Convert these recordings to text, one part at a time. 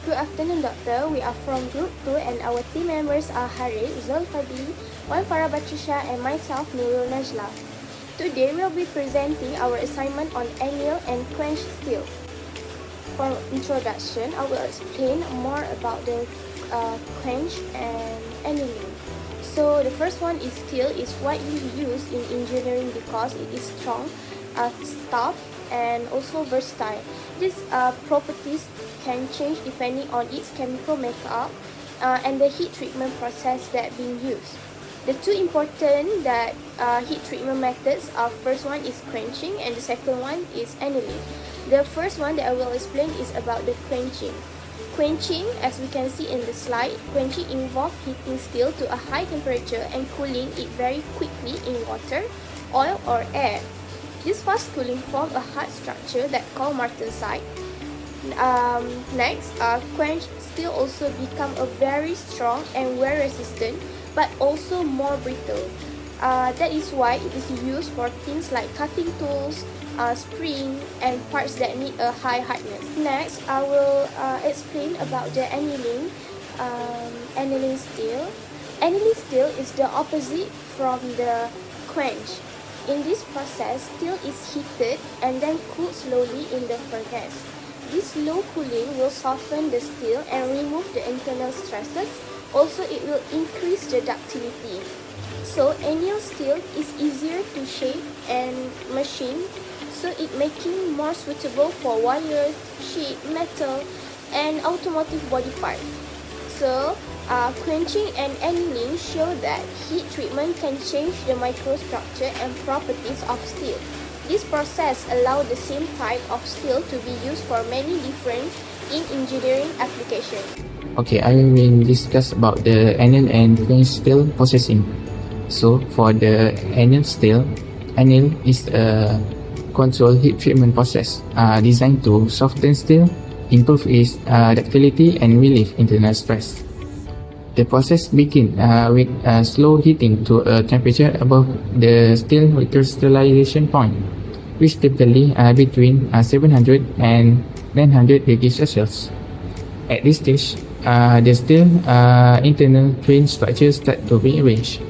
Good afternoon, Doctor. We are from Group 2 and our team members are Harith, Zulfadhli, Wan Farah Batrisyia and myself, Nurul Najla. Today, we will be presenting our assignment on annealed and quenched steel. For introduction, I will explain more about the quench and annealing. So, the first one is steel is widely used in engineering because it is strong, tough, and also versatile. These properties can change depending on its chemical makeup and the heat treatment process that being used. The two important heat treatment methods are first one is quenching and the second one is annealing. The first one that I will explain is about the quenching. Quenching, as we can see in the slide, quenching involves heating steel to a high temperature and cooling it very quickly in water, oil or air. This fast cooling forms a hard structure that called martensite. Next, quenched steel also become a very strong and wear resistant, but also more brittle. That is why it is used for things like cutting tools, spring, and parts that need a high hardness. Next, I will explain about the annealing steel. Annealing steel is the opposite from the quench. In this process, steel is heated and then cooled slowly in the furnace. This slow cooling will soften the steel and remove the internal stresses. Also, it will increase the ductility. So, annealed steel is easier to shape and machine, so it making more suitable for wires, sheet, metal, and automotive body parts. So, quenching and annealing show that heat treatment can change the microstructure and properties of steel. This process allows the same type of steel to be used for many different in engineering applications. Okay, I will discuss about the annealed and quenched steel processing. So, for the annealed steel, anneal is a controlled heat treatment process designed to soften steel, improve its ductility, and relieve internal stress. The process begins with slow heating to a temperature above the steel recrystallization point, which typically between 700 and 900 degrees Celsius. At this stage, the steel internal grain structure starts to be arranged.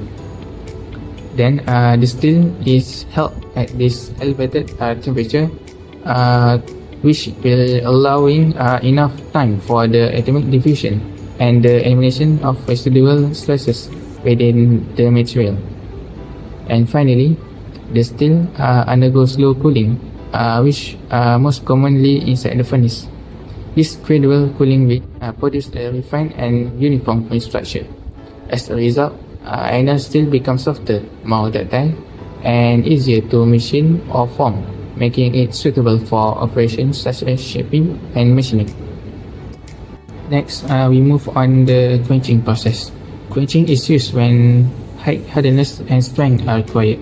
Then the steel is held at this elevated temperature, which will allowing enough time for the atomic diffusion and the elimination of residual stresses within the material. And finally, the steel undergoes slow cooling, which most commonly inside the furnace. This gradual cooling will produce a refined and uniform grain structure. As a result, annealed steel becomes softer, more ductile, and easier to machine or form, making it suitable for operations such as shaping and machining. Next, we move on the quenching process. Quenching is used when high hardness and strength are required.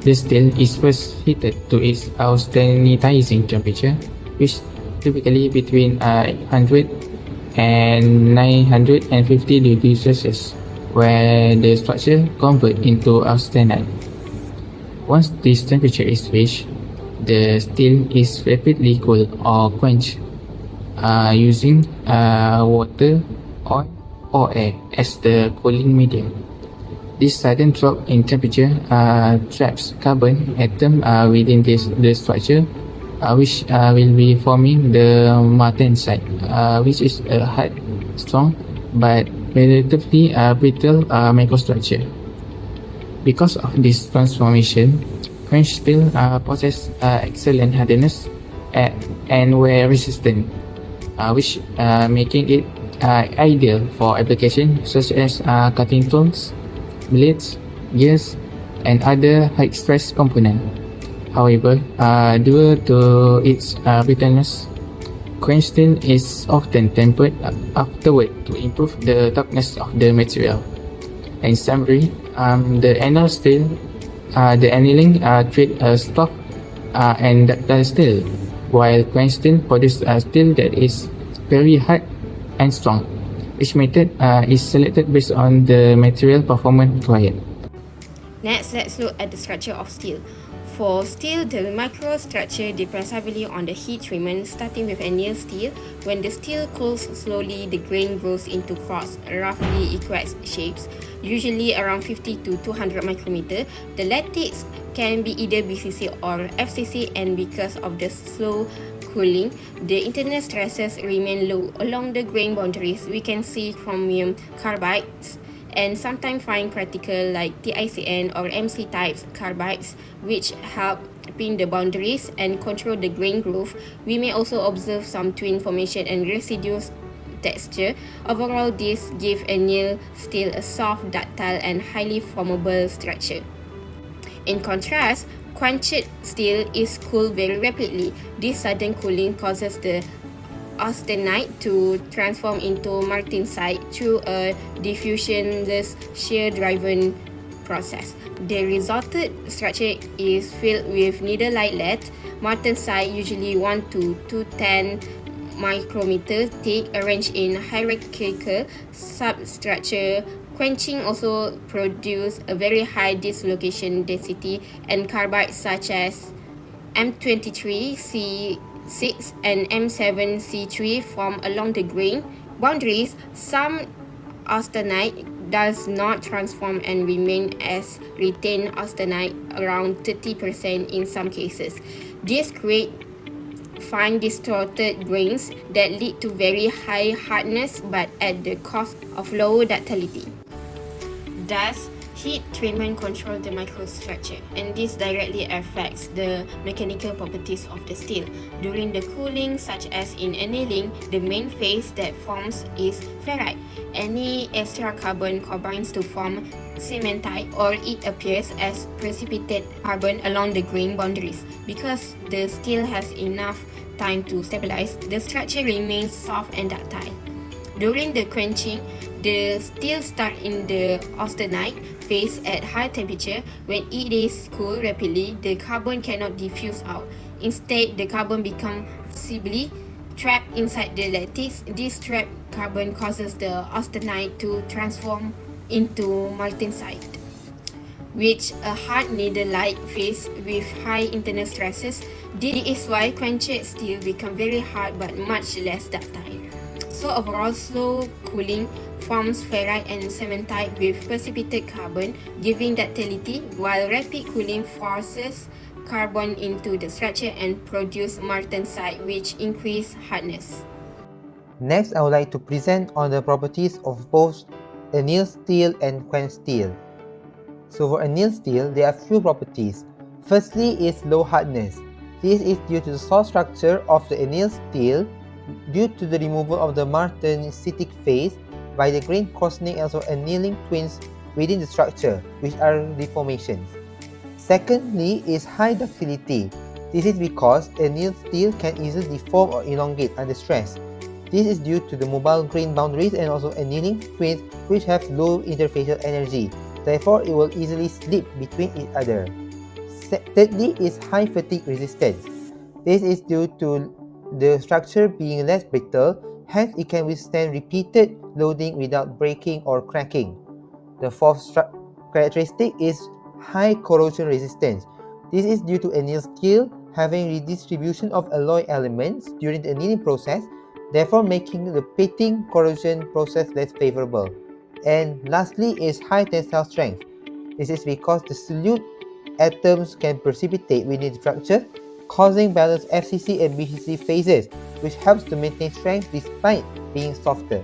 The steel is first heated to its austenitizing temperature, which typically between 800 and 950 degrees Celsius, where the structure converts into austenite. Once this temperature is reached, the steel is rapidly cooled or quenched using water, oil, or air as the cooling medium. This sudden drop in temperature traps carbon atom within the structure, which will be forming the martensite, which is a hard, strong, but relatively brittle microstructure. Because of this transformation, quenched steel possess excellent hardness and wear resistant, which making it ideal for applications such as cutting tools, blades, gears, and other high-stress components. However, due to its brittleness, quenched steel is often tempered afterward to improve the toughness of the material. In summary, the annealed steel, the annealing treat a soft and ductile steel, while quenched steel produces a steel that is very hard and strong. Each method is selected based on the material performance required. Next, let's look at the structure of steel. For steel, the microstructure depends heavily on the heat treatment, starting with annealed steel. When the steel cools slowly, the grain grows into cross, roughly equal shapes, usually around 50 to 200 micrometer. The lattice can be either BCC or FCC, and because of the slow cooling, the internal stresses remain low. Along the grain boundaries, we can see chromium carbides and sometimes fine particle like TICN or MC types carbides, which help pin the boundaries and control the grain growth. We may also observe some twin formation and residue texture. Overall, this gives annealed steel a soft, ductile, and highly formable structure. In contrast, quenched steel is cooled very rapidly. This sudden cooling causes the austenite to transform into martensite through a diffusionless shear-driven process. The resulted structure is filled with needle-like lead. Martensite, usually 1 to 210 micrometer thick, arranged in hierarchical substructure. Quenching also produce a very high dislocation density, and carbides such as M23C6 and M7C3 form along the grain boundaries. Some austenite does not transform and remain as retained austenite, around 30% in some cases. This creates fine distorted grains that lead to very high hardness but at the cost of low ductility. Thus, heat treatment controls the microstructure, and this directly affects the mechanical properties of the steel. During the cooling, such as in annealing, the main phase that forms is ferrite. Any extra carbon combines to form cementite, or it appears as precipitate carbon along the grain boundaries. Because the steel has enough time to stabilize, the structure remains soft and ductile. During the quenching, the steel starts in the austenite phase at high temperature. When it is cooled rapidly, the carbon cannot diffuse out. Instead, the carbon becomes forcibly trapped inside the lattice. This trapped carbon causes the austenite to transform into martensite, which a hard needle-like phase with high internal stresses. This is why quenched steel becomes very hard but much less ductile. So overall, slow cooling forms ferrite and cementite with precipitate carbon, giving ductility, while rapid cooling forces carbon into the structure and produce martensite, which increase hardness. Next, I would like to present on the properties of both annealed steel and quenched steel. So for annealed steel, there are few properties. Firstly is low hardness. This is due to the soft structure of the annealed steel due to the removal of the martensitic phase by the grain coarsening and also annealing twins within the structure, which are deformations. Secondly is high ductility. This is because annealed steel can easily deform or elongate under stress. This is due to the mobile grain boundaries and also annealing twins, which have low interfacial energy. Therefore, it will easily slip between each other. Thirdly is high fatigue resistance. This is due to the structure being less brittle, hence it can withstand repeated loading without breaking or cracking. The fourth characteristic is high corrosion resistance. This is due to annealed steel having redistribution of alloy elements during the annealing process, therefore making the pitting corrosion process less favorable. And lastly is high tensile strength. This is because the solute atoms can precipitate within the structure, causing balanced FCC and BCC phases, which helps to maintain strength despite being softer.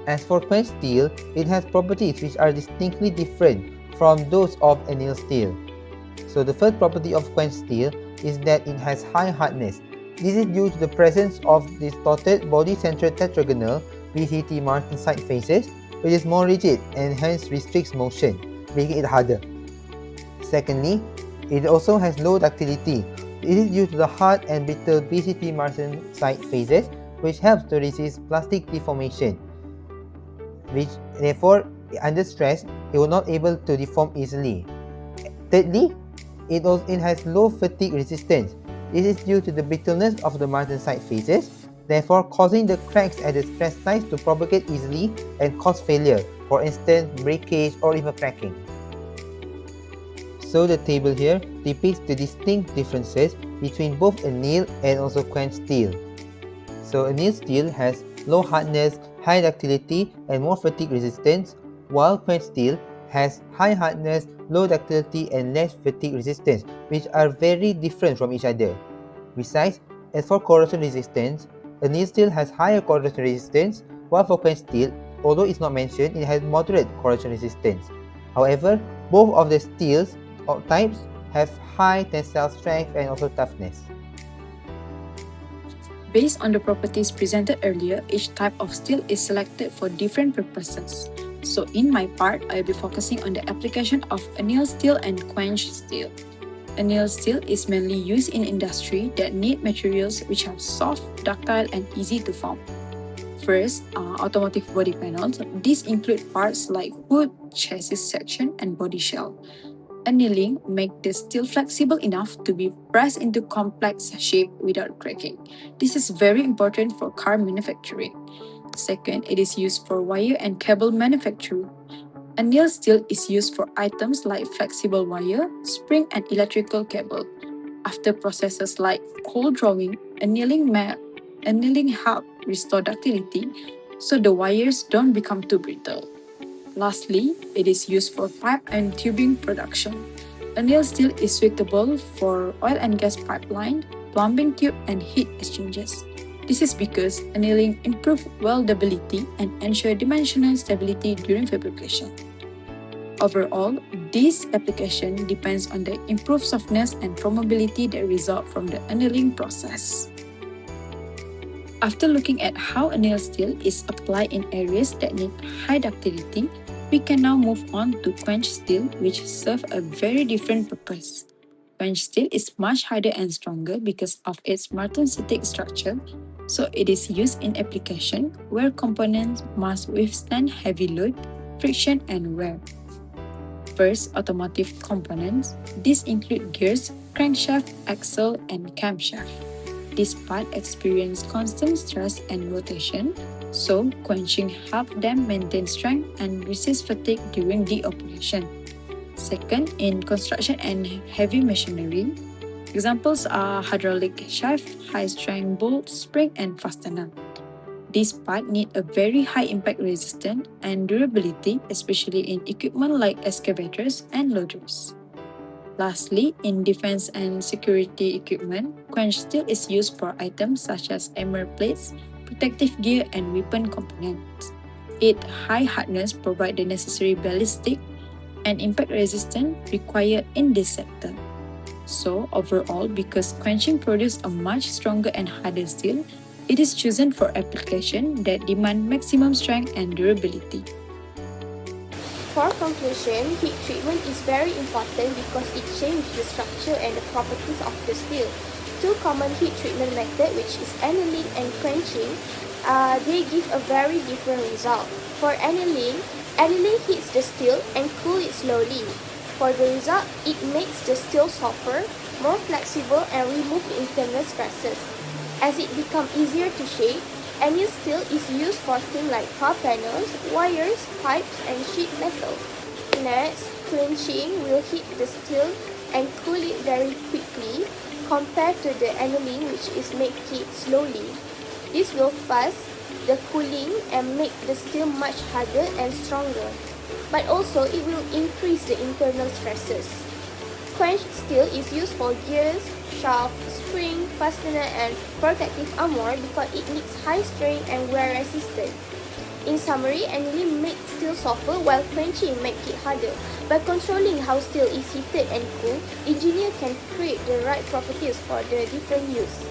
As for quenched steel, it has properties which are distinctly different from those of annealed steel. So the first property of quenched steel is that it has high hardness. This is due to the presence of distorted body-centered tetragonal BCT martensite phases, which is more rigid and hence restricts motion, making it harder. Secondly, it also has low ductility. It is due to the hard and brittle BCT martensite phases, which helps to resist plastic deformation, which therefore under stress it will not able to deform easily. Thirdly, it has low fatigue resistance. This is due to the brittleness of the martensite phases, therefore causing the cracks at the stress sites to propagate easily and cause failure, for instance breakage or even cracking. So the table here depicts the distinct differences between both annealed and also quenched steel. So annealed steel has low hardness, high ductility, and more fatigue resistance, while quenched steel has high hardness, low ductility, and less fatigue resistance, which are very different from each other. Besides, as for corrosion resistance, annealed steel has higher corrosion resistance, while for quenched steel, although it's not mentioned, it has moderate corrosion resistance. However, both of the steels or types have high tensile strength and also toughness. Based on the properties presented earlier, each type of steel is selected for different purposes. So in my part, I will be focusing on the application of annealed steel and quenched steel. Annealed steel is mainly used in industry that need materials which are soft, ductile, and easy to form. First, automotive body panels. These include parts like hood, chassis section, and body shell. Annealing makes the steel flexible enough to be pressed into complex shape without cracking. This is very important for car manufacturing. Second, it is used for wire and cable manufacture. Annealed steel is used for items like flexible wire, spring, and electrical cable. After processes like cold drawing, annealing helps restore ductility so the wires don't become too brittle. Lastly, it is used for pipe and tubing production. Annealed steel is suitable for oil and gas pipeline, plumbing tube, and heat exchangers. This is because annealing improves weldability and ensures dimensional stability during fabrication. Overall, this application depends on the improved softness and formability that result from the annealing process. After looking at how annealed steel is applied in areas that need high ductility, we can now move on to quenched steel, which serves a very different purpose. Quenched steel is much harder and stronger because of its martensitic structure, so it is used in application where components must withstand heavy load, friction, and wear. First, automotive components. These include gears, crankshaft, axle, and camshaft. These parts experience constant stress and rotation, so quenching helps them maintain strength and resist fatigue during the operation. Second, in construction and heavy machinery, examples are hydraulic shaft, high-strength bolt, spring, and fastener. These parts need a very high impact resistance and durability, especially in equipment like excavators and loaders. Lastly, in defense and security equipment, quenched steel is used for items such as armor plates, protective gear, and weapon components. Its high hardness provides the necessary ballistic and impact resistance required in this sector. So, overall, because quenching produces a much stronger and harder steel, it is chosen for application that demand maximum strength and durability. For conclusion, heat treatment is very important because it changes the structure and the properties of the steel. Two common heat treatment methods, which is annealing and quenching, they give a very different result. For annealing heats the steel and cools it slowly. For the result, it makes the steel softer, more flexible, and removes internal stresses. As it becomes easier to shape, annealed steel is used for things like car panels, wires, pipes, and sheet metal. Next, quenching will heat the steel and cool it very quickly compared to the annealing, which is make it slowly. This will fast the cooling and make the steel much harder and stronger, but also it will increase the internal stresses. Quenched steel is used for gears, shaft, spring, fastener, and protective armor because it needs high strain and wear resistance. In summary, annealing makes steel softer while quenching makes it harder. By controlling how steel is heated and cooled, engineer can create the right properties for the different use.